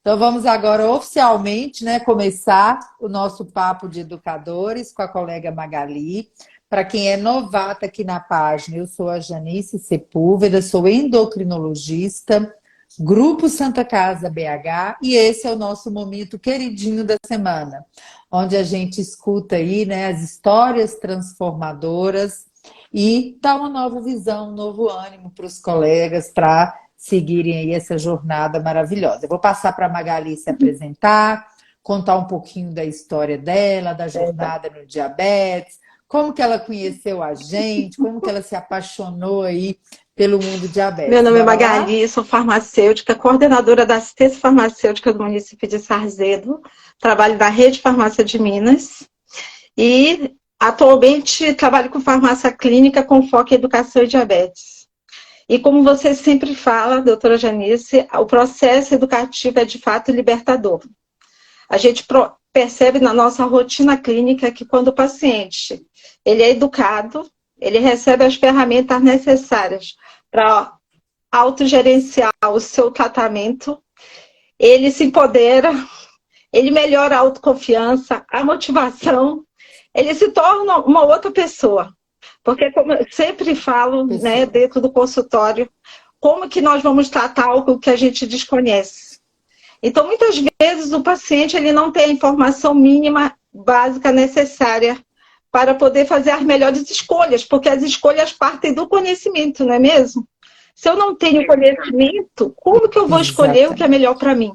Então vamos agora oficialmente, né, começar o nosso papo de educadores com a colega Magali. Para quem é novata aqui na página, eu sou a Janice Sepúlveda, sou endocrinologista, Grupo Santa Casa BH, e esse é o nosso momento queridinho da semana, onde a gente escuta aí, né, as histórias transformadoras e dá uma nova visão, um novo ânimo para os colegas, para seguirem aí essa jornada maravilhosa. Eu vou passar para a Magali se apresentar, contar um pouquinho da história dela, da jornada no diabetes, como que ela conheceu a gente, como que ela se apaixonou aí pelo mundo Meu diabetes. nome é Bora lá? Magali, sou farmacêutica, coordenadora da assistência farmacêutica do município de Sarzedo, trabalho na Rede Farmácia de Minas e atualmente trabalho com farmácia clínica com foco em educação e diabetes. E como você sempre fala, doutora Janice, o processo educativo é de fato libertador. A gente percebe na nossa rotina clínica que quando o paciente ele é educado, ele recebe as ferramentas necessárias para autogerenciar o seu tratamento, ele se empodera, ele melhora a autoconfiança, a motivação, ele se torna uma outra pessoa. Porque, como eu sempre falo, né, Pessoa. dentro do consultório, como que nós vamos tratar algo que a gente desconhece? Então, muitas vezes, o paciente ele não tem a informação mínima, básica, necessária para poder fazer as melhores escolhas, porque as escolhas partem do conhecimento, não é mesmo? Se eu não tenho conhecimento, como que eu vou escolher o que é Exatamente. melhor para mim?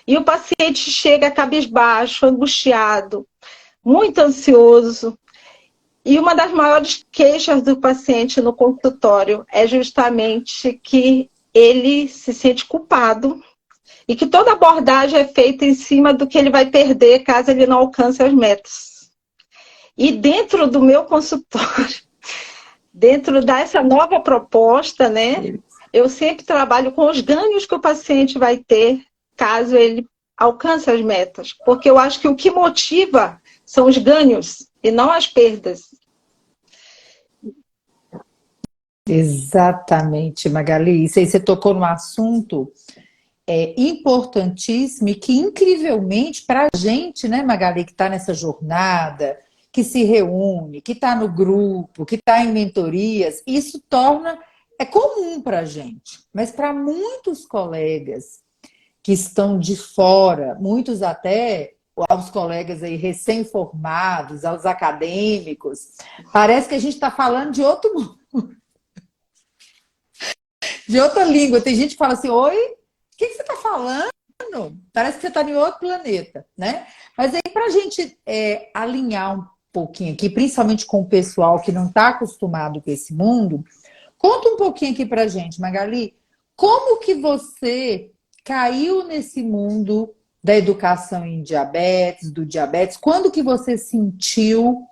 E o paciente chega cabisbaixo, angustiado, muito ansioso. E uma das maiores queixas do paciente no consultório é justamente que ele se sente culpado e que toda abordagem é feita em cima do que ele vai perder caso ele não alcance as metas. E dentro do meu consultório, dentro dessa nova proposta, né, eu sempre trabalho com os ganhos que o paciente vai ter caso ele alcance as metas. Porque eu acho que o que motiva são os ganhos e não as perdas. Exatamente, Magali. Isso aí você tocou num assunto importantíssimo e que, incrivelmente, para a gente, né, Magali, que está nessa jornada, que se reúne, que está no grupo, que está em mentorias, isso torna, é comum para a gente, mas para muitos colegas que estão de fora, muitos até aos colegas aí recém-formados, aos acadêmicos, parece que a gente está falando de outro mundo, de outra língua. Tem gente que fala assim, oi, o que você está falando? Parece que você está em outro planeta, né? Mas aí, para a gente alinhar um pouquinho aqui, principalmente com o pessoal que não está acostumado com esse mundo, conta um pouquinho aqui para a gente, Magali, como que você caiu nesse mundo da educação em diabetes, do diabetes? Quando que você sentiu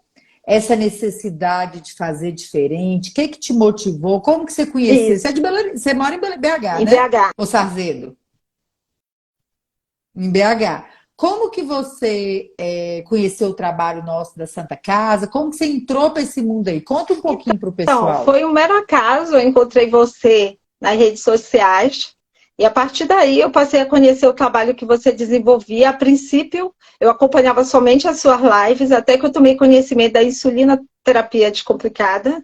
essa necessidade de fazer diferente? O que que te motivou? Como que você conheceu? Você, Isso, você mora em BH, em né? BH. Ô Sarzedo? Em BH. Como que você conheceu o trabalho nosso da Santa Casa? Como que você entrou para esse mundo aí? Conta um pouquinho para o Então, pessoal. foi um mero acaso, eu encontrei você nas redes sociais e a partir daí eu passei a conhecer o trabalho que você desenvolvia. A princípio, eu acompanhava somente as suas lives, até que eu tomei conhecimento da insulina terapia descomplicada,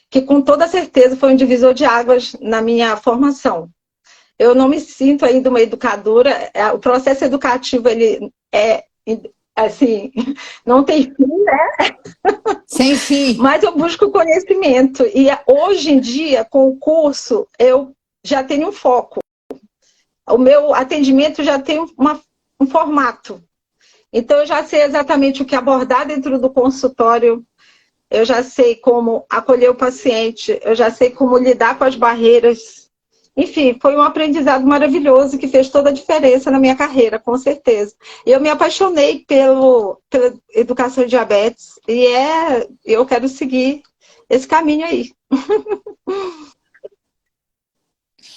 que com toda certeza foi um divisor de águas na minha formação. Eu não me sinto ainda uma educadora, o processo educativo, ele é, assim, não tem fim, né? Sem fim. Mas eu busco conhecimento. E hoje em dia, com o curso, eu já tenho um foco. O meu atendimento já tem um formato. Então, eu já sei exatamente o que abordar dentro do consultório, eu já sei como acolher o paciente, eu já sei como lidar com as barreiras. Enfim, foi um aprendizado maravilhoso que fez toda a diferença na minha carreira, com certeza. E eu me apaixonei pela educação de diabetes e eu quero seguir esse caminho aí.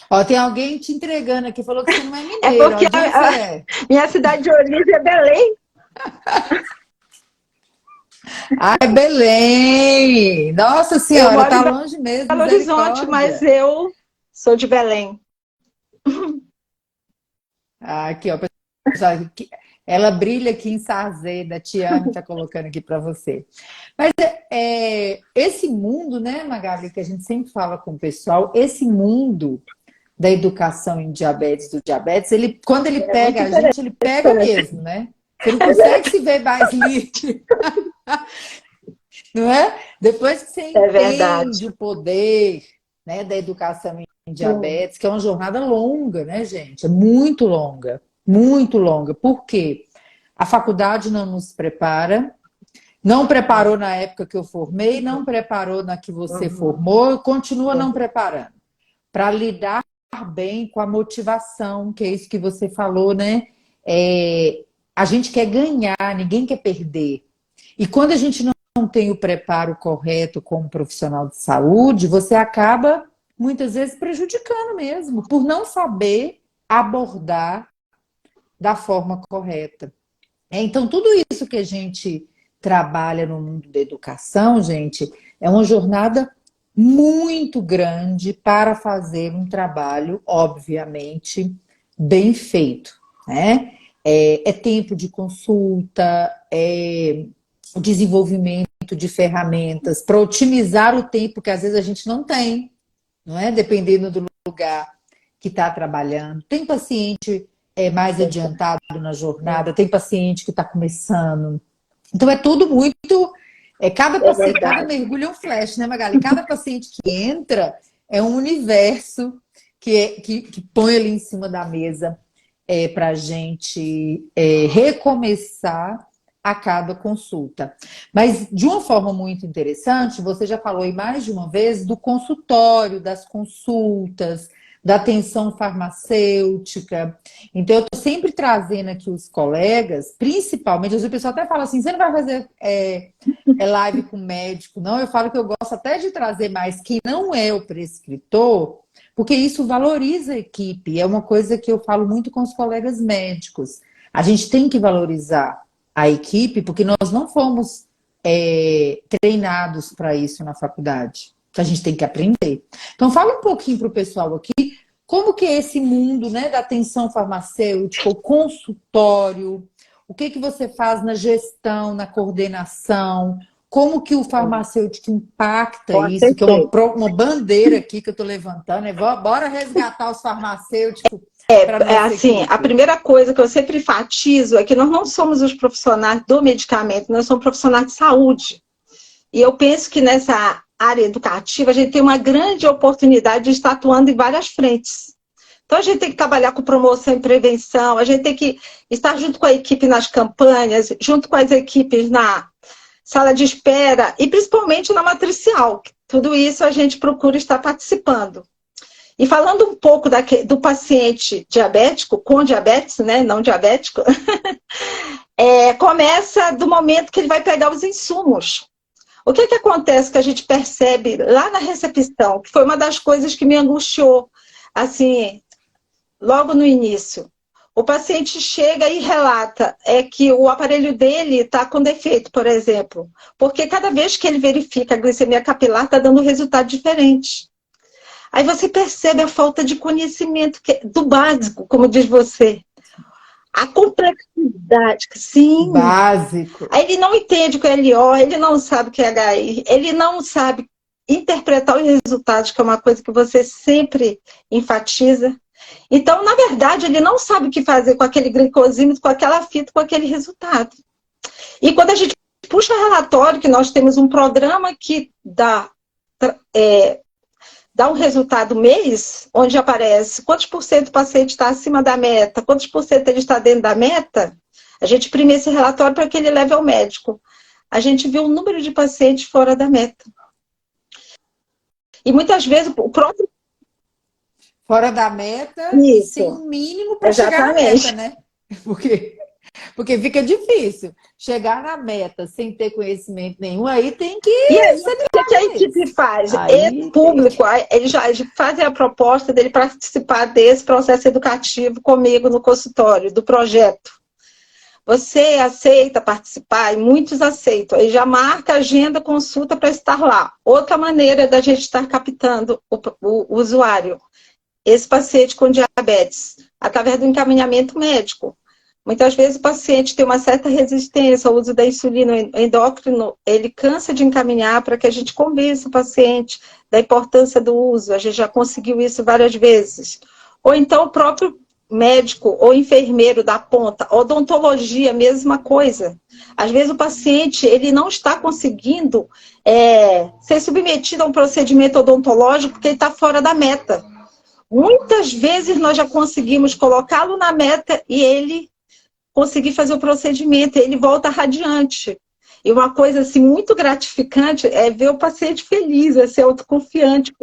Ó, tem alguém te entregando aqui, falou que você não é É mineira. porque Onde é que você é? minha cidade de origem é Belém, Ah, é Belém! Nossa eu Senhora, moro em tá longe mesmo, Belo Horizonte, mas misericórdia. eu sou de Belém. Aqui, ó, pessoal, ela brilha aqui em Sarzeda, a Tiane está colocando aqui para você. Mas esse mundo, né, Magali, que a gente sempre fala com o pessoal, esse mundo da educação em diabetes, do diabetes, ele, quando ele pega a gente, ele pega mesmo, né? Você não consegue se ver mais livre. Não é? Depois que você entende o poder, né, da educação em diabetes, que é uma jornada longa, né, gente? É muito longa, muito longa. Por quê? A faculdade não nos prepara, não preparou na época que eu formei, não preparou na que você formou, continua não preparando. Para lidar bem com a motivação, que é isso que você falou, né? A gente quer ganhar, ninguém quer perder. E quando a gente não tem o preparo correto como profissional de saúde, você acaba, muitas vezes, prejudicando mesmo, por não saber abordar da forma correta. Então, tudo isso que a gente trabalha no mundo da educação, gente, é uma jornada muito grande para fazer um trabalho, obviamente, bem feito, né? É tempo de consulta, é desenvolvimento de ferramentas para otimizar o tempo que às vezes a gente não tem, não é? Dependendo do lugar que está trabalhando. Tem paciente mais adiantado na jornada, tem paciente que está começando. Então é tudo muito. Cada paciente, cada mergulho é um flash, né, Magali? Cada paciente que entra é um universo que põe ali em cima da mesa para a gente recomeçar a cada consulta. Mas, de uma forma muito interessante, você já falou aí mais de uma vez do consultório, das consultas, da atenção farmacêutica. Então, eu estou sempre trazendo aqui os colegas, principalmente, o pessoal até fala assim, você não vai fazer live com médico, não? Eu falo que eu gosto até de trazer mais quem não é o prescritor, porque isso valoriza a equipe. É uma coisa que eu falo muito com os colegas médicos. A gente tem que valorizar a equipe, porque nós não fomos treinados para isso na faculdade. A gente tem que aprender. Então, fala um pouquinho para o pessoal aqui, como que é esse mundo, né, da atenção farmacêutica, o consultório, o que você faz na gestão, na coordenação, como que o farmacêutico impacta isso, que é uma bandeira aqui que eu estou levantando, bora resgatar os farmacêuticos. Assim, a primeira coisa que eu sempre enfatizo é que nós não somos os profissionais do medicamento, nós somos profissionais de saúde. E eu penso que nessa área educativa a gente tem uma grande oportunidade de estar atuando em várias frentes. Então a gente tem que trabalhar com promoção e prevenção, a gente tem que estar junto com a equipe nas campanhas, junto com as equipes na sala de espera e principalmente na matricial. Tudo isso a gente procura estar participando. E falando um pouco do paciente diabético, com diabetes, né, não diabético, começa do momento que ele vai pegar os insumos. O que acontece que a gente percebe lá na recepção, que foi uma das coisas que me angustiou, assim, logo no início. O paciente chega e relata que o aparelho dele está com defeito, por exemplo, porque cada vez que ele verifica a glicemia capilar está dando um resultado diferente. Aí você percebe a falta de conhecimento do básico, como diz você. A complexidade, sim. Básico. Aí ele não entende o que é LO, ele não sabe o que é HI, ele não sabe interpretar os resultados, que é uma coisa que você sempre enfatiza. Então, na verdade, ele não sabe o que fazer com aquele glicosímetro, com aquela fita, com aquele resultado. E quando a gente puxa relatório, que nós temos um programa que dá um resultado mês, onde aparece quantos por cento do paciente está acima da meta, quantos por cento ele está dentro da meta, a gente imprime esse relatório para que ele leve ao médico. A gente viu o número de pacientes fora da meta. E muitas vezes o próprio... Fora da meta, Isso. sem o mínimo para chegar na meta, né? Porque fica difícil chegar na meta sem ter conhecimento nenhum, aí tem que... E aí, o que a equipe faz? Esse público, eles já fazem a proposta dele participar desse processo educativo comigo no consultório, do projeto. Você aceita participar? E muitos aceitam. Aí já marca agenda, consulta para estar lá. Outra maneira da gente estar captando o usuário. Esse paciente com diabetes. através do encaminhamento médico. Muitas vezes o paciente tem uma certa resistência ao uso da insulina, o endócrino, ele cansa de encaminhar para que a gente convença o paciente da importância do uso. A gente já conseguiu isso várias vezes. Ou então o próprio médico ou enfermeiro da ponta, odontologia, mesma coisa. Às vezes o paciente ele não está conseguindo ser submetido a um procedimento odontológico porque ele está fora da meta. Muitas vezes nós já conseguimos colocá-lo na meta e ele conseguir fazer o procedimento, ele volta radiante. E uma coisa assim, muito gratificante é ver o paciente feliz, é ser autoconfiante.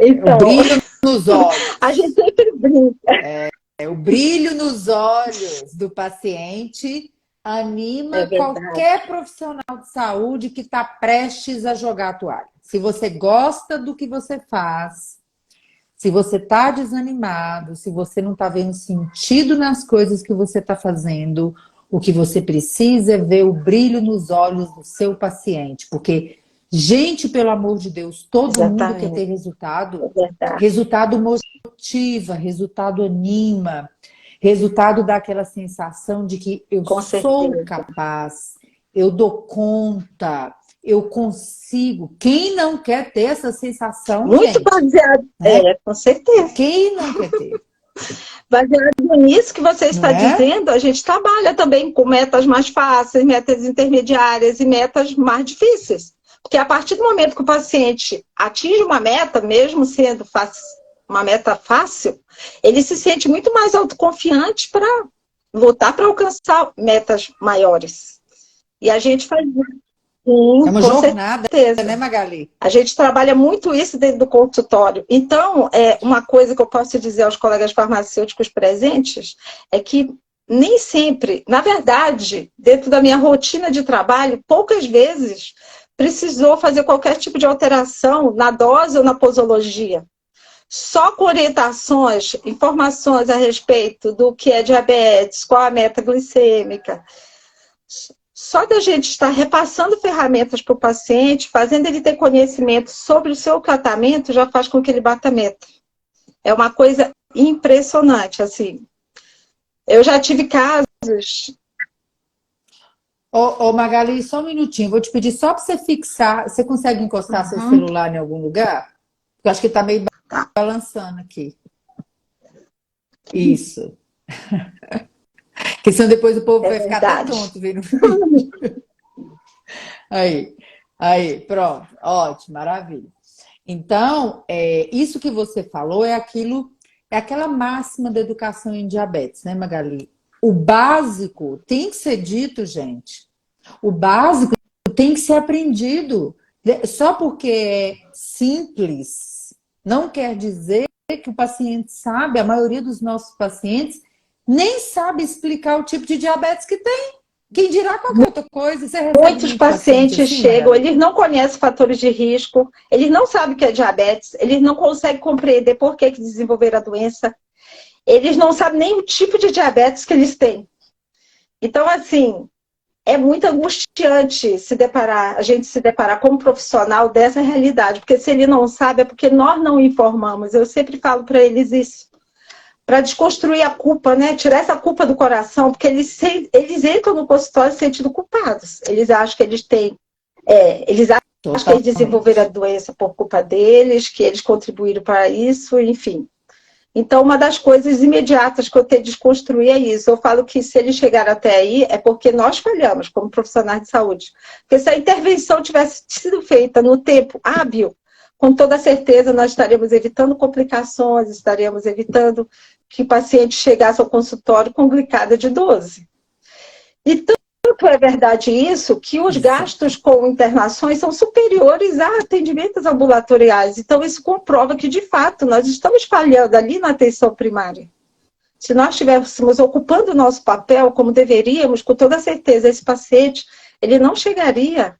Então, o brilho nos olhos. A gente sempre brinca. O brilho nos olhos do paciente anima qualquer profissional de saúde que está prestes a jogar a toalha. Se você gosta do que você faz, se você está desanimado, se você não está vendo sentido nas coisas que você está fazendo, o que você precisa é ver o brilho nos olhos do seu paciente. Porque, gente, pelo amor de Deus, todo mundo quer ter resultado. Resultado motiva, resultado anima, resultado dá aquela sensação de que eu sou capaz, eu dou conta, eu consigo. Quem não quer ter essa sensação, muito gente, baseado, né? Com certeza. Quem não quer ter? Baseado nisso que você está dizendo, a gente trabalha também com metas mais fáceis, metas intermediárias e metas mais difíceis. Porque a partir do momento que o paciente atinge uma meta, mesmo sendo uma meta fácil, ele se sente muito mais autoconfiante para lutar para alcançar metas maiores. E a gente faz isso. É uma jornada, né, Magali? A gente trabalha muito isso dentro do consultório. Então, uma coisa que eu posso dizer aos colegas farmacêuticos presentes é que nem sempre, na verdade, dentro da minha rotina de trabalho, poucas vezes precisou fazer qualquer tipo de alteração na dose ou na posologia. Só com orientações, informações a respeito do que é diabetes, qual a meta glicêmica. Só da gente estar repassando ferramentas para o paciente, fazendo ele ter conhecimento sobre o seu tratamento, já faz com que ele bata a meta. É uma coisa impressionante, assim. Eu já tive casos... Ô, Magali, só um minutinho. Vou te pedir só para você fixar. Você consegue encostar seu celular em algum lugar? Eu acho que está meio balançando aqui. Isso. Porque senão depois o povo vai ficar tão tonto, viu? Aí, pronto. Ótimo, maravilha. Então, isso que você falou é aquela máxima da educação em diabetes, né, Magali? O básico tem que ser dito, gente. O básico tem que ser aprendido. Só porque é simples, não quer dizer que o paciente sabe. A maioria dos nossos pacientes nem sabe explicar o tipo de diabetes que tem. Quem dirá qualquer outra coisa? Muitos pacientes assim, chegam, eles não conhecem fatores de risco, eles não sabem o que é diabetes, eles não conseguem compreender por que desenvolveram a doença, eles não sabem nem o tipo de diabetes que eles têm. Então, assim, é muito angustiante a gente se deparar como profissional dessa realidade, porque se ele não sabe é porque nós não informamos. Eu sempre falo para eles isso. Para desconstruir a culpa, né? Tirar essa culpa do coração, porque eles entram no consultório se sentindo culpados. Eles acham que eles têm... eles acham que eles desenvolveram a doença por culpa deles, que eles contribuíram para isso, enfim. Então, uma das coisas imediatas que eu tenho de desconstruir é isso. Eu falo que se eles chegaram até aí, é porque nós falhamos como profissionais de saúde. Porque se a intervenção tivesse sido feita no tempo hábil, com toda certeza nós estaríamos evitando complicações, estaríamos evitando que o paciente chegasse ao consultório com glicada de 12. E tanto é verdade isso, que os gastos com internações são superiores a atendimentos ambulatoriais. Então, isso comprova que, de fato, nós estamos falhando ali na atenção primária. Se nós estivéssemos ocupando o nosso papel como deveríamos, com toda certeza, esse paciente ele não chegaria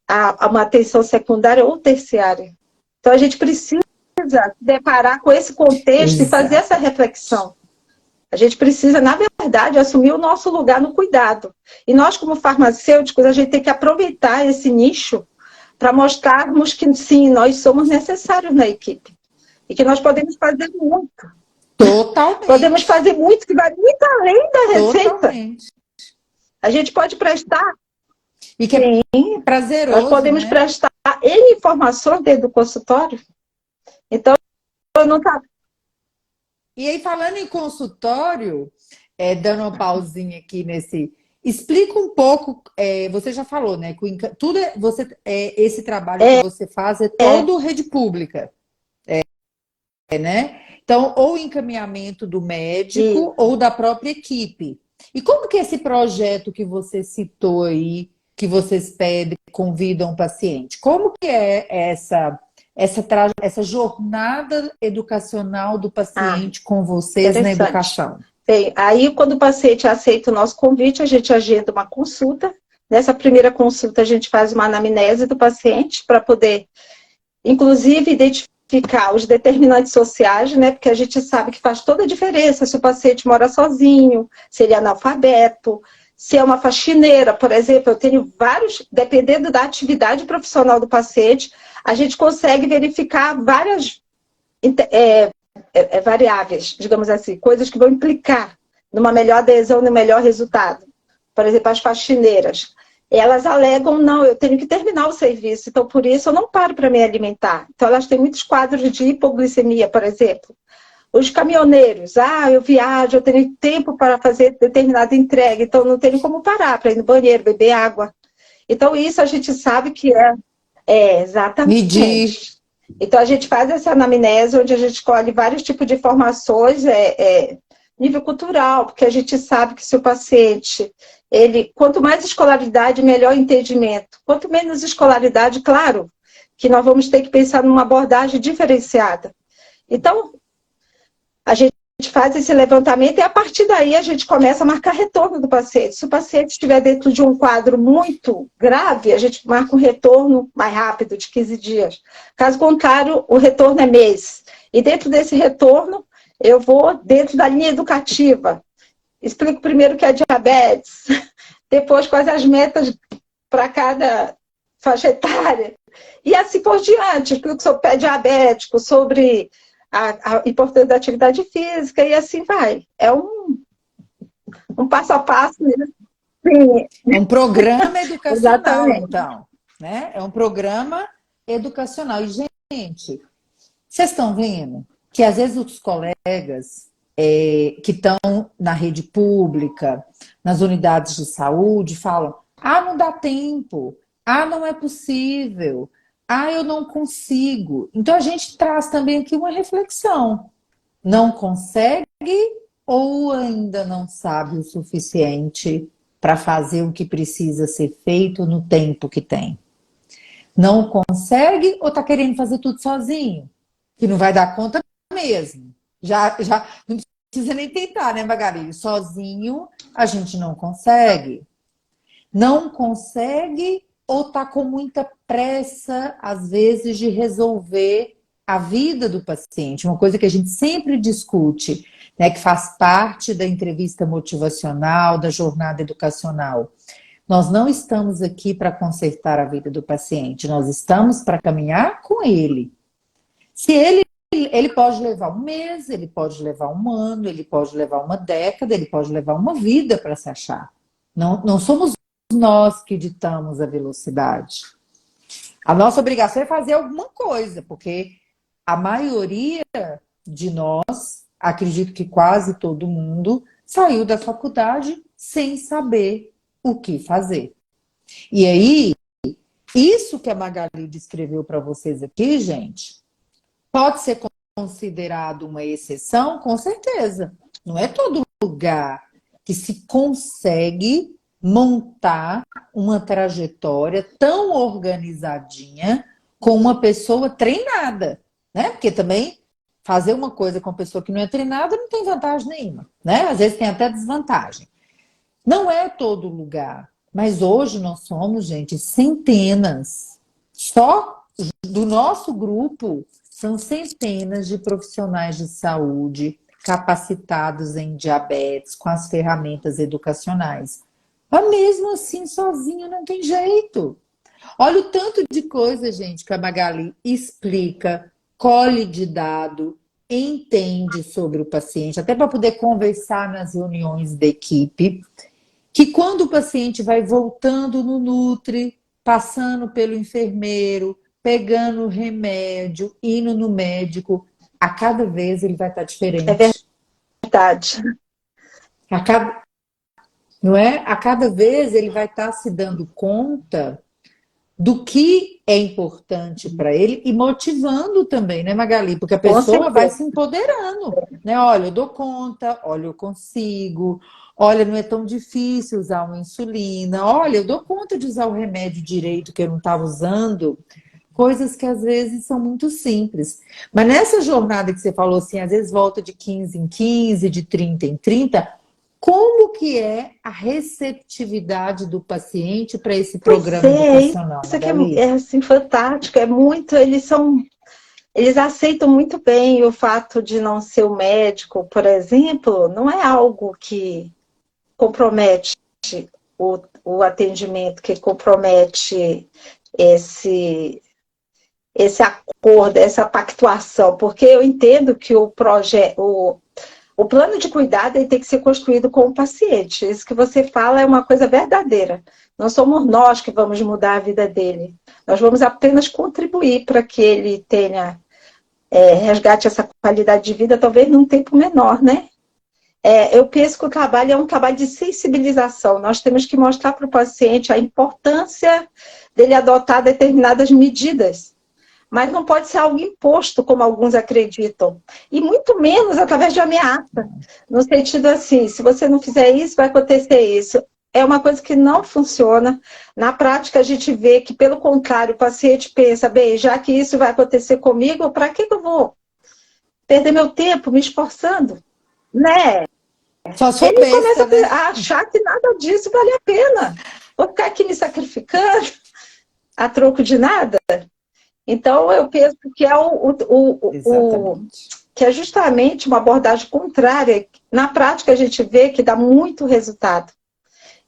a uma atenção secundária ou terciária. Então, a gente precisa se deparar com esse contexto e fazer essa reflexão. A gente precisa, na verdade, assumir o nosso lugar no cuidado. E nós, como farmacêuticos, a gente tem que aproveitar esse nicho para mostrarmos que, sim, nós somos necessários na equipe. E que nós podemos fazer muito. Podemos fazer muito, que vai muito além da receita. Totalmente. A gente pode prestar. E que é prazeroso, nós podemos né? prestar N informações dentro do consultório. Então, eu não tá. E aí, falando em consultório, dando uma pausinha aqui nesse. Explica um pouco, você já falou, né? Que tudo esse trabalho que você faz é todo rede pública. Né? Então, ou encaminhamento do médico ou da própria equipe. E como que é esse projeto que você citou aí, que vocês pedem, convidam o paciente? Como que é essa jornada educacional do paciente com vocês na educação? Bem, aí quando o paciente aceita o nosso convite, a gente agenda uma consulta. Nessa primeira consulta, a gente faz uma anamnese do paciente para poder, inclusive, identificar os determinantes sociais, né? Porque a gente sabe que faz toda a diferença se o paciente mora sozinho, se ele é analfabeto, se é uma faxineira, por exemplo. Eu tenho vários, dependendo da atividade profissional do paciente, a gente consegue verificar várias variáveis, digamos assim, coisas que vão implicar numa melhor adesão, no melhor resultado. Por exemplo, as faxineiras, elas alegam, não, eu tenho que terminar o serviço, então por isso eu não paro para me alimentar. Então elas têm muitos quadros de hipoglicemia, por exemplo. Os caminhoneiros, eu viajo, eu tenho tempo para fazer determinada entrega, então não tenho como parar para ir no banheiro, beber água. Então isso a gente sabe que exatamente. Medir. Então, a gente faz essa anamnese, onde a gente escolhe vários tipos de informações, nível cultural, porque a gente sabe que se o paciente, quanto mais escolaridade, melhor entendimento. Quanto menos escolaridade, claro, que nós vamos ter que pensar numa abordagem diferenciada. Então, a gente faz esse levantamento e, a partir daí, a gente começa a marcar retorno do paciente. Se o paciente estiver dentro de um quadro muito grave, a gente marca um retorno mais rápido, de 15 dias. Caso contrário, o retorno é mês. E dentro desse retorno, eu vou dentro da linha educativa. Explico primeiro o que é diabetes, depois quais as metas para cada faixa etária. E assim por diante, explico sobre pé diabético, sobre a importância da atividade física, e assim vai. É um passo a passo, né? Sim. É um programa educacional, Exatamente. então. Né? É um programa educacional. E, gente, vocês estão vendo que às vezes os colegas que estão na rede pública, nas unidades de saúde, falam: não dá tempo, não é possível, eu não consigo. Então a gente traz também aqui uma reflexão. Não consegue ou ainda não sabe o suficiente para fazer o que precisa ser feito no tempo que tem? Não consegue ou está querendo fazer tudo sozinho? Que não vai dar conta mesmo. Já não precisa nem tentar, né, Magali? Sozinho a gente não consegue. Não consegue ou está com muita pressa, às vezes, de resolver a vida do paciente. Uma coisa que a gente sempre discute, né, que faz parte da entrevista motivacional, da jornada educacional. Nós não estamos aqui para consertar a vida do paciente, nós estamos para caminhar com ele. Se ele pode levar um mês, ele pode levar um ano, ele pode levar uma década, ele pode levar uma vida para se achar. Não somos nós que ditamos a velocidade. A nossa obrigação é fazer alguma coisa, porque a maioria de nós, acredito que quase todo mundo, saiu da faculdade sem saber o que fazer. E aí, isso que a Magali descreveu para vocês aqui, gente, pode ser considerado uma exceção? Com certeza. Não é todo lugar que se consegue montar uma trajetória tão organizadinha com uma pessoa treinada, né? Porque também fazer uma coisa com uma pessoa que não é treinada não tem vantagem nenhuma, né? Às vezes tem até desvantagem. Não é todo lugar, mas hoje nós somos, gente, centenas. Só do nosso grupo são centenas de profissionais de saúde capacitados em diabetes com as ferramentas educacionais. Mas mesmo assim, sozinho não tem jeito. Olha o tanto de coisa, gente, que a Magali explica, colhe de dado, entende sobre o paciente, até para poder conversar nas reuniões da equipe, que quando o paciente vai voltando no Nutri, passando pelo enfermeiro, pegando o remédio, indo no médico, a cada vez ele vai estar É diferente. verdade. A cada, não é? A cada vez ele vai estar se dando conta do que é importante para ele e motivando também, né, Magali? Porque a Com pessoa vai certeza. se empoderando, né? Olha, eu dou conta, olha, eu consigo, olha, não é tão difícil usar uma insulina, olha, eu dou conta de usar o remédio direito que eu não estava usando, coisas que às vezes são muito simples. Mas nessa jornada que você falou assim, às vezes volta de 15 em 15, de 30 em 30. Como que é a receptividade do paciente para esse Pois programa é, educacional, isso que Magali? é assim, fantástico. É muito, eles aceitam muito bem o fato de não ser o médico, por exemplo, não é algo que compromete o atendimento, que compromete esse, esse acordo, essa pactuação, porque eu entendo que o plano de cuidado ele tem que ser construído com o paciente. Isso que você fala é uma coisa verdadeira. Não somos nós que vamos mudar a vida dele. Nós vamos apenas contribuir para que ele tenha, resgate essa qualidade de vida, talvez num tempo menor, né? Eu penso que o trabalho é um trabalho de sensibilização. Nós temos que mostrar para o paciente a importância dele adotar determinadas medidas, mas não pode ser algo imposto, como alguns acreditam. E muito menos através de ameaça. No sentido assim, se você não fizer isso, vai acontecer isso. É uma coisa que não funciona. Na prática, a gente vê que, pelo contrário, o paciente pensa, bem, já que isso vai acontecer comigo, para que eu vou perder meu tempo me esforçando? Né? Só sou Ele começa besta, né? a achar que nada disso vale a pena. Vou ficar aqui me sacrificando a troco de nada. Então, eu penso que Exatamente. que é justamente uma abordagem contrária. Na prática, a gente vê que dá muito resultado.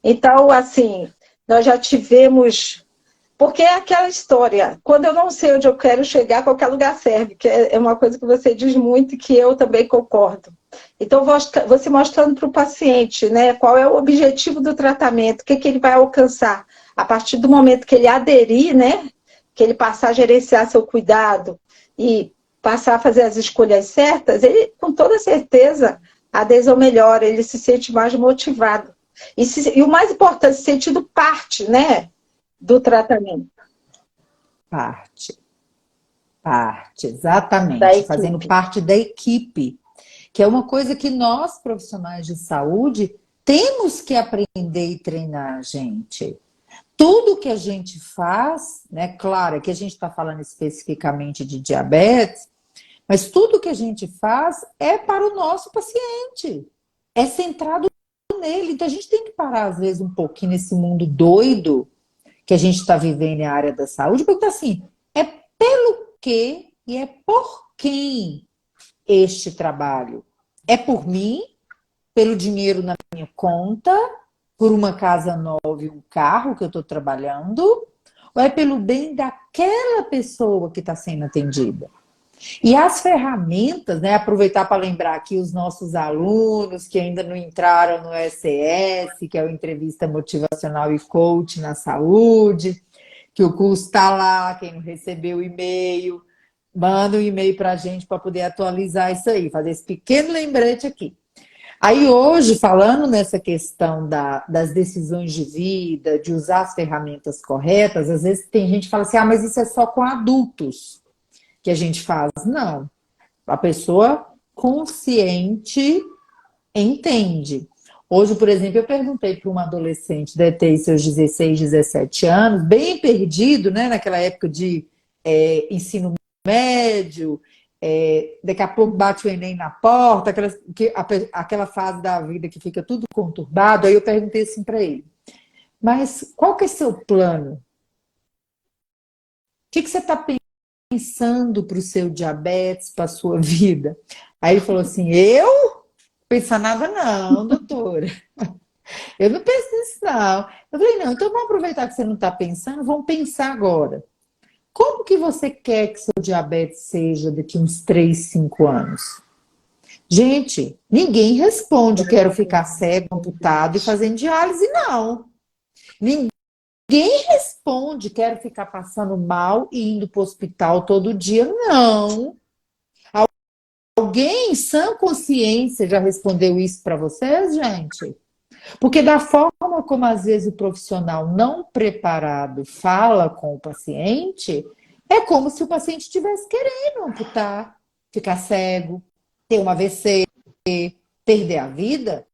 Então, assim, nós já tivemos. Porque é aquela história, quando eu não sei onde eu quero chegar, qualquer lugar serve, que é uma coisa que você diz muito e que eu também concordo. Então, você mostrando para o paciente, né, qual é o objetivo do tratamento, o que ele vai alcançar. A partir do momento que ele aderir, né, que ele passar a gerenciar seu cuidado e passar a fazer as escolhas certas, ele, com toda certeza, a adesão melhora, ele se sente mais motivado. E o mais importante, se sentindo parte, né, do tratamento Parte, parte, da exatamente. Fazendo equipe. parte da equipe, que é uma coisa que nós, profissionais de saúde, temos que aprender e treinar, gente. Tudo que a gente faz, né? Claro, que a gente está falando especificamente de diabetes, mas tudo que a gente faz é para o nosso paciente, é centrado nele. Então a gente tem que parar, às vezes, um pouquinho nesse mundo doido que a gente está vivendo na área da saúde, porque assim, é pelo que e é por quem este trabalho. É por mim, pelo dinheiro na minha conta, por uma casa nova e um carro que eu estou trabalhando, ou é pelo bem daquela pessoa que está sendo atendida? E as ferramentas, né? Aproveitar para lembrar aqui os nossos alunos que ainda não entraram no ECS, que é o Entrevista Motivacional e Coach na Saúde, que o curso está lá, quem não recebeu o e-mail, manda um e-mail para a gente para poder atualizar isso aí, fazer esse pequeno lembrete aqui. Aí hoje, falando nessa questão das decisões de vida, de usar as ferramentas corretas, às vezes tem gente que fala assim, mas isso é só com adultos que a gente faz. Não. A pessoa consciente entende. Hoje, por exemplo, eu perguntei para uma adolescente, deve ter seus 16, 17 anos, bem perdido, né, naquela época de ensino médio, daqui a pouco bate o Enem na porta, aquela fase da vida que fica tudo conturbado. Aí eu perguntei assim para ele, mas qual que é seu plano? O que você está pensando para o seu diabetes, para a sua vida? Aí ele falou assim, eu? Pensar nada não, doutora. Eu não penso nisso não. Eu falei, não, então vamos aproveitar que você não está pensando, vamos pensar agora. Como que você quer que seu diabetes seja daqui uns 3, 5 anos? Gente, ninguém responde quero ficar cego, amputado e fazendo diálise, não. Ninguém responde quero ficar passando mal e indo para o hospital todo dia, não. Alguém em sã consciência já respondeu isso para vocês, gente? Porque da forma como às vezes o profissional não preparado fala com o paciente, é como se o paciente estivesse querendo amputar, ficar cego, ter um AVC, perder a vida,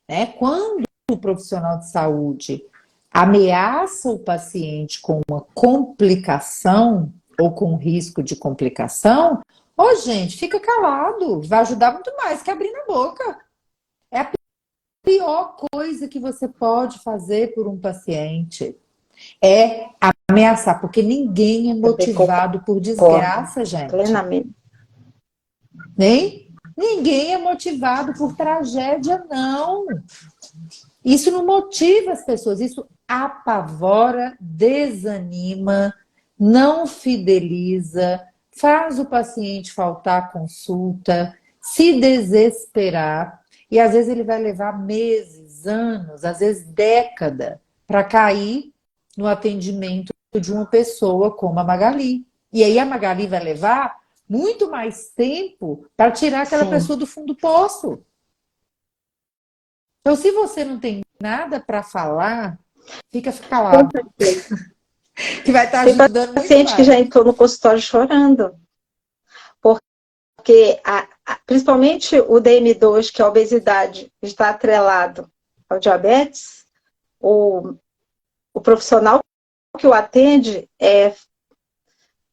né? Quando o profissional de saúde ameaça o paciente com uma complicação ou com risco de complicação, ô gente, fica calado, vai ajudar muito mais que abrir na boca. É a pior coisa que você pode fazer por um paciente é ameaçar, porque ninguém é motivado por desgraça, gente. Plenamente. Nem? Ninguém é motivado por tragédia, não. Isso não motiva as pessoas, isso apavora, desanima, não fideliza, faz o paciente faltar à consulta, se desesperar. E às vezes ele vai levar meses, anos, às vezes década, para cair no atendimento de uma pessoa como a Magali. E aí a Magali vai levar muito mais tempo para tirar aquela pessoa do fundo do poço. Então, se você não tem nada para falar, fica calado. Que vai estar ajudando muito mais. Tem paciente que já entrou no consultório chorando. Porque, principalmente o DM2, que é a obesidade, está atrelado ao diabetes, o profissional que o atende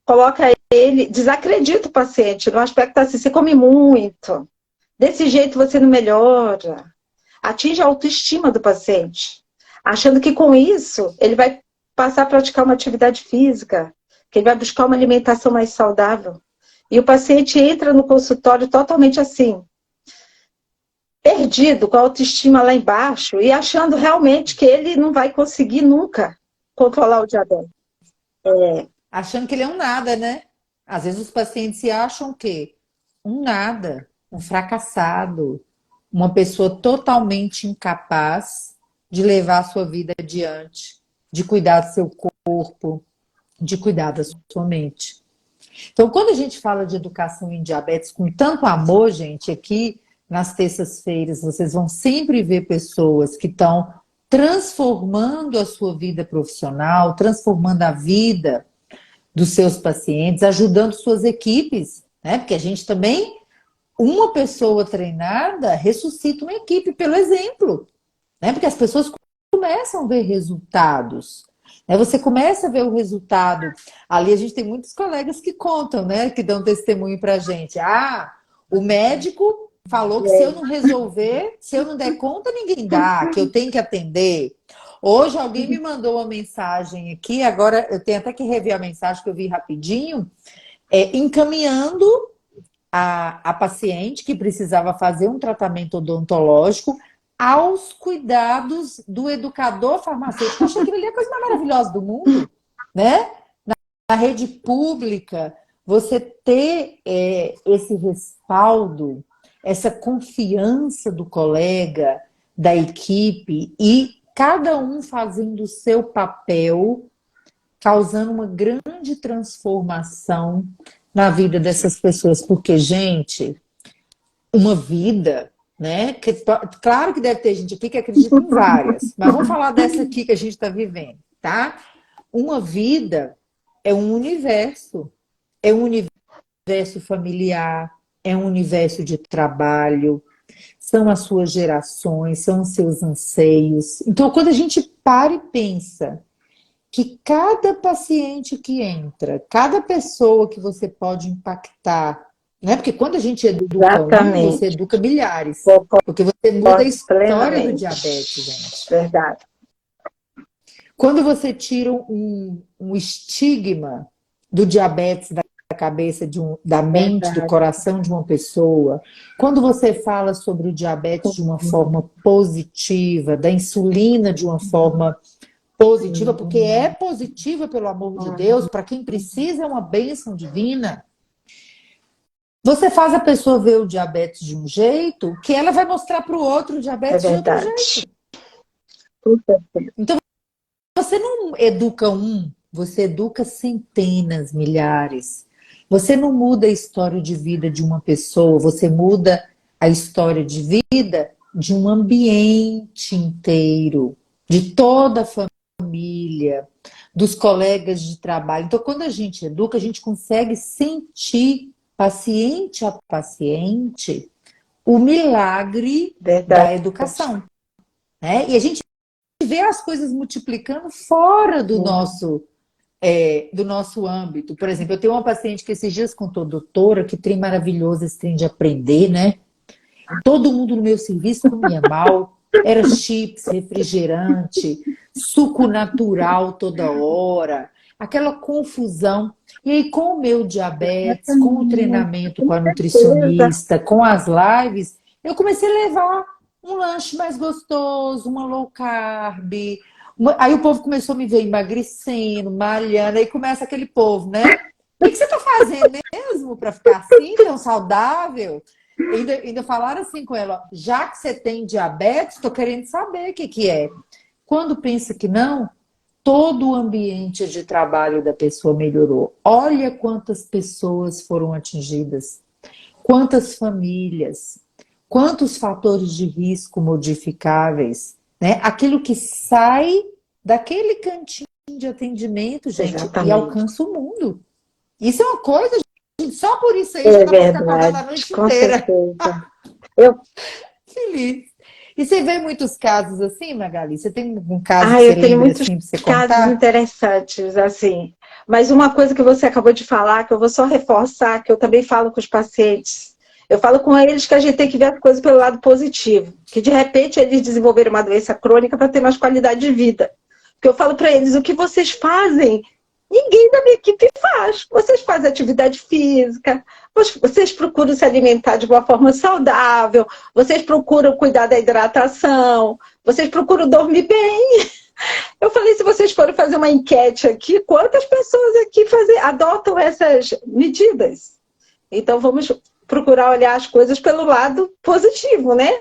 coloca ele, desacredita o paciente no aspecto assim, você come muito, desse jeito você não melhora. Atinge a autoestima do paciente, achando que com isso ele vai passar a praticar uma atividade física, que ele vai buscar uma alimentação mais saudável. E o paciente entra no consultório totalmente assim, perdido, com a autoestima lá embaixo e achando realmente que ele não vai conseguir nunca controlar o diabetes. Achando que ele é um nada, né? Às vezes os pacientes se acham o quê? Um nada, um fracassado, uma pessoa totalmente incapaz de levar a sua vida adiante, de cuidar do seu corpo, de cuidar da sua mente. Então, quando a gente fala de educação em diabetes com tanto amor, gente, aqui nas terças-feiras vocês vão sempre ver pessoas que estão transformando a sua vida profissional, transformando a vida dos seus pacientes, ajudando suas equipes, né? Porque a gente também, uma pessoa treinada ressuscita uma equipe pelo exemplo, né? Porque as pessoas começam a ver resultados. Você começa a ver o resultado. Ali a gente tem muitos colegas que contam, né? Que dão testemunho pra gente. Ah, o médico falou que se eu não resolver, se eu não der conta, ninguém dá, que eu tenho que atender. Hoje alguém me mandou uma mensagem aqui, agora eu tenho até que rever a mensagem que eu vi rapidinho, encaminhando a paciente que precisava fazer um tratamento odontológico aos cuidados do educador farmacêutico. Eu achei que ele é a coisa mais maravilhosa do mundo, né? Na rede pública, você ter esse respaldo, essa confiança do colega, da equipe, e cada um fazendo o seu papel, causando uma grande transformação na vida dessas pessoas. Porque, gente, uma vida, né? Claro que deve ter gente aqui que acredita em várias, mas vamos falar dessa aqui que a gente está vivendo, tá? Uma vida é um universo familiar, é um universo de trabalho, são as suas gerações, são os seus anseios. Então, quando a gente para e pensa que cada paciente que entra, cada pessoa que você pode impactar, né? Porque quando a gente educa um, você educa milhares. Porque você muda a história do diabetes, gente. Verdade. Quando você tira um estigma do diabetes da cabeça, da mente, do coração de uma pessoa, quando você fala sobre o diabetes de uma forma positiva, da insulina de uma forma positiva, porque é positiva, pelo amor de Deus, para quem precisa é uma bênção divina. Você faz a pessoa ver o diabetes de um jeito que ela vai mostrar para o outro o É diabetes de outro verdade. jeito. Com certeza. Então, você não educa um, você educa centenas, milhares. Você não muda a história de vida de uma pessoa, você muda a história de vida de um ambiente inteiro, de toda a família, dos colegas de trabalho. Então, quando a gente educa, a gente consegue sentir, paciente a paciente, o milagre Verdade. da educação, né? E a gente vê as coisas multiplicando fora do nosso âmbito. Por exemplo, eu tenho uma paciente que esses dias contou, doutora, que trem maravilhoso esse trem de aprender, né? Todo mundo no meu serviço comia mal, era chips, refrigerante, suco natural toda hora, aquela confusão. E aí, com o meu diabetes, com o treinamento com a nutricionista, com as lives, eu comecei a levar um lanche mais gostoso, uma low carb. Aí o povo começou a me ver emagrecendo, malhando, aí começa aquele povo, né? O que você está fazendo mesmo para ficar assim, tão saudável? Ainda falaram assim com ela, já que você tem diabetes, estou querendo saber o que que é. Quando pensa que não, todo o ambiente de trabalho da pessoa melhorou. Olha quantas pessoas foram atingidas, quantas famílias, quantos fatores de risco modificáveis, né? Aquilo que sai daquele cantinho de atendimento, gente, e Exatamente. alcança o mundo. Isso é uma coisa, gente, só por isso aí já É dá para ficar acordada a verdade, noite com inteira. certeza. Eu, Feliz. E você vê muitos casos assim, Magali? Você tem um caso que eu você tenho lembra muitos assim para você casos contar? interessantes, assim. Mas uma coisa que você acabou de falar, que eu vou só reforçar, que eu também falo com os pacientes. Eu falo com eles que a gente tem que ver as coisas pelo lado positivo. Que de repente eles desenvolveram uma doença crônica para ter mais qualidade de vida. Porque eu falo para eles, o que vocês fazem, ninguém da minha equipe faz. Vocês fazem atividade física, vocês procuram se alimentar de uma forma saudável, vocês procuram cuidar da hidratação, vocês procuram dormir bem. Eu falei, se vocês forem fazer uma enquete aqui, quantas pessoas aqui adotam essas medidas? Então vamos procurar olhar as coisas pelo lado positivo, né?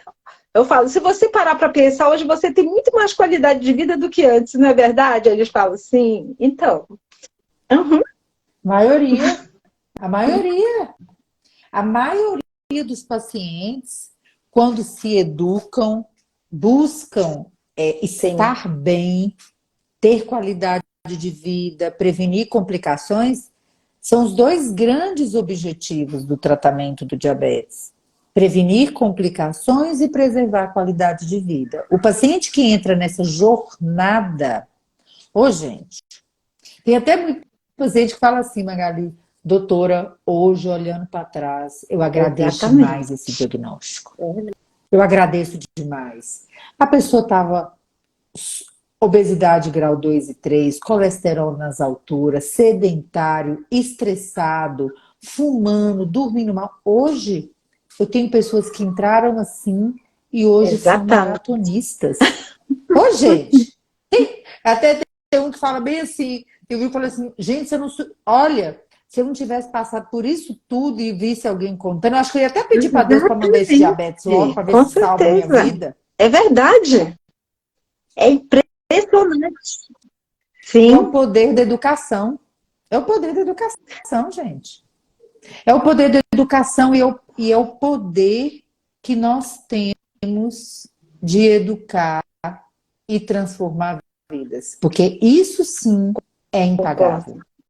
Eu falo, se você parar para pensar, hoje você tem muito mais qualidade de vida do que antes, não é verdade? Aí eles falam, sim, então. Uhum. Maioria, a maioria, a maioria dos pacientes, quando se educam, buscam Sim, estar bem, ter qualidade de vida, prevenir complicações, são os dois grandes objetivos do tratamento do diabetes. Prevenir complicações e preservar a qualidade de vida. O paciente que entra nessa jornada, ô gente, tem até muito paciente que fala assim, Magali, doutora, hoje olhando para trás, eu agradeço demais exatamente. esse diagnóstico. Eu agradeço demais. A pessoa estava obesidade grau 2 e 3, colesterol nas alturas, sedentário, estressado, fumando, dormindo mal. Hoje, eu tenho pessoas que entraram assim e hoje são Exatamente. maratonistas. Ô, gente, até tem um que fala bem assim, eu vi e falei assim, gente, você não... Olha, se eu não tivesse passado por isso tudo e visse alguém contando, eu acho que eu ia até pedir para Deus para mandar esse diabetes logo, Exatamente. para ver Com se salva a minha certeza. vida. É verdade. É impressionante. É o Sim, poder da educação. É o poder da educação, gente. É o poder da educação e é o poder que nós temos de educar e transformar vidas. Porque isso sim é concordo. impagável.